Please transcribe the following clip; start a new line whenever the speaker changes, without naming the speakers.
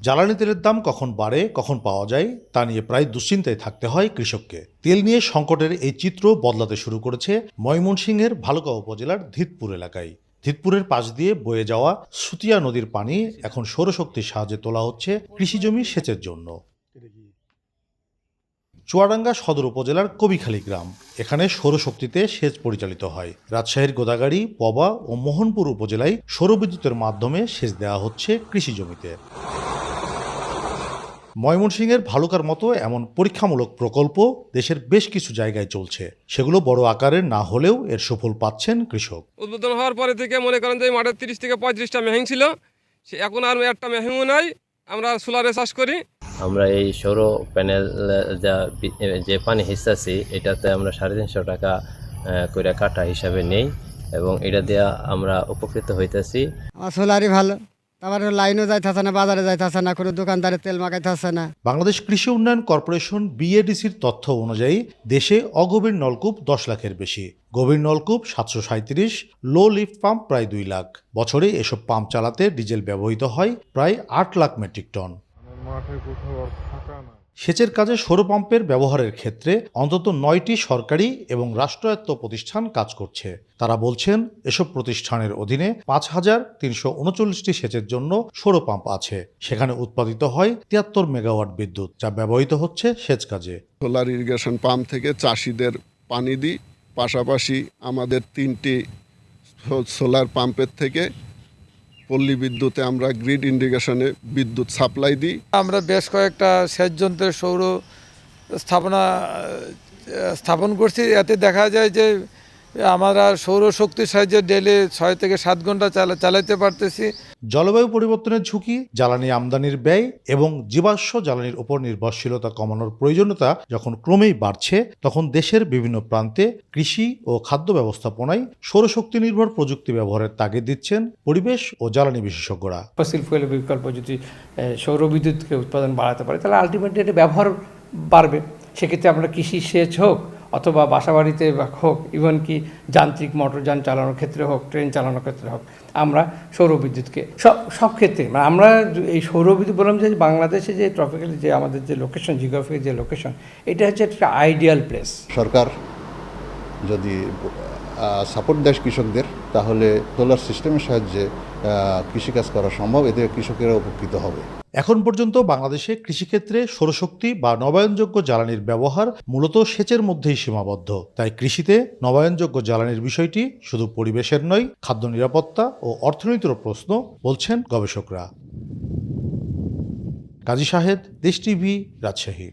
জ্বালানি তেলের দাম কখন বাড়ে কখন পাওয়া যায় তা নিয়ে প্রায় দুশ্চিন্তায় থাকতে হয় কৃষককে। তেল নিয়ে সংকটের এই চিত্র বদলাতে শুরু করেছে ময়মনসিংহের ভালুকা উপজেলার ধিতপুর এলাকায়। ধিতপুরের পাশ দিয়ে বয়ে যাওয়া সুতিয়া নদীর পানি এখন সৌরশক্তির সাহায্যে তোলা হচ্ছে কৃষিজমি সেচের জন্য। চুয়াডাঙ্গা সদর উপজেলার কবিখালী গ্রাম, এখানে সৌরশক্তিতে সেচ পরিচালিত হয়। রাজশাহীর গোদাগাড়ী, পবা ও মোহনপুর উপজেলায় সৌরবিদ্যুতের মাধ্যমে সেচ দেওয়া হচ্ছে কৃষি জমিতে। ময়মনসিংহের ভালুকার মতো এমন পরীক্ষামূলক প্রকল্প দেশের বেশ কিছু জায়গায় চলছে। সেগুলো বড় আকারের না হলেও এর সুফল পাচ্ছেন কৃষক।
উদ্বোধন হওয়ার পরে থেকে মনে করেন যে মাঠে 30 থেকে 35টা মেহিং ছিল, সে এখন আর একটা মেহিংও নাই। আমরা সোলারে চাষ করি।
আমরা এই সৌর প্যানেল যে পানি হিসাছি এটাতে আমরা 350 টাকা করে কাটা হিসাবে নেই এবং এটা দিয়ে আমরা উপকৃত হইতেছি।
আমার সোলারই ভালো, তারপরে লাইনও যাইতেছে না, বাজারে যাইতেছে না, কোনো দোকানদারে তেল মাখাইতেছে না।
বাংলাদেশ কৃষি উন্নয়ন কর্পোরেশন বিএডিসির তথ্য অনুযায়ী দেশে অগভীর নলকূপ 10 লাখের বেশি, গভীর নলকূপ 737, লো লিফট পাম্প প্রায় 2 লাখ। বছরে এসব পাম্প চালাতে ডিজেল ব্যবহৃত হয় প্রায় 8 লাখ মেট্রিক টন। সেচের কাজে সৌর পাম্পের ব্যবহারের ক্ষেত্রে অন্তত 9টি সরকারি এবং রাষ্ট্রায়ত্ত প্রতিষ্ঠান কাজ করছে। তারা বলছেন এসব প্রতিষ্ঠানের অধীনে 5339টি সেচের জন্য সৌর পাম্প আছে। সেখানে উৎপাদিত হয় 73 মেগাওয়াট বিদ্যুৎ, যা ব্যবহৃত হচ্ছে সেচ কাজে।
সোলার ইরিগেশন পাম্প থেকে চাষিদের পানি দিই, পাশাপাশি আমাদের 3টি সোলার পাম্পের থেকে পল্লী বিদ্যুতে আমরা গ্রিড ইন্ডিকেশনে বিদ্যুৎ সাপ্লাই দিই।
আমরা বেশ কয়েকটা সেচ যন্ত্রের সৌর স্থাপন করছি। এতে দেখা যায় যে আমরা সৌরশক্তির সাহায্যে ডেলি 6 থেকে 7 ঘন্টা চালাতে পারতেছি।
জলবায়ু পরিবর্তনের ঝুঁকি, জ্বালানি আমদানির ব্যয় এবং জীবাশ্ম জ্বালানির উপর নির্ভরশীলতা কমানোর প্রয়োজনীয়তা যখন ক্রমেই বাড়ছে, তখন দেশের বিভিন্ন প্রান্তে কৃষি ও খাদ্য ব্যবস্থাপনায় সৌরশক্তি নির্ভর প্রযুক্তি ব্যবহারের তাগিদ দিচ্ছেন পরিবেশ ও জ্বালানি বিশেষজ্ঞরা।
ফসিল ফুয়েলের বিকল্প যদি সৌর বিদ্যুৎকে উৎপাদন বাড়াতে পারে, তাহলে আলটিমেটলি এটা ব্যবহার বাড়বে। সেক্ষেত্রে আমরা কৃষি সেচ হোক অথবা বাসাবাড়িতে হোক, ইভেন কি যান্ত্রিক মোটরযান চালানোর ক্ষেত্রে হোক, ট্রেন চালানোর ক্ষেত্রে হোক, আমরা সৌরবিদ্যুৎকে সব ক্ষেত্রে আমরা এই সৌরবিদ্যুৎ বললাম যে বাংলাদেশে যে ট্রপিক্যালি যে আমাদের যে লোকেশন, জিওগ্রাফিক্যাল যে লোকেশন, এটা হচ্ছে একটা আইডিয়াল প্লেস।
সরকার যদি সাপোর্ট দেয় কৃষকদের, তাহলে সোলার সিস্টেমের সাহায্যে কৃষিকাজ করা সম্ভব, এতে কৃষকেরা উপকৃত হবে।
এখন পর্যন্ত বাংলাদেশে কৃষিক্ষেত্রে সৌরশক্তি বা নবায়নযোগ্য জ্বালানির ব্যবহার মূলত সেচের মধ্যেই সীমাবদ্ধ। তাই কৃষিতে নবায়নযোগ্য জ্বালানির বিষয়টি শুধু পরিবেশের নয়, খাদ্য নিরাপত্তা ও অর্থনীতিরও প্রশ্ন, বলছেন গবেষকরা। কাজী শাহেদ, দেশ টিভি, রাজশাহী।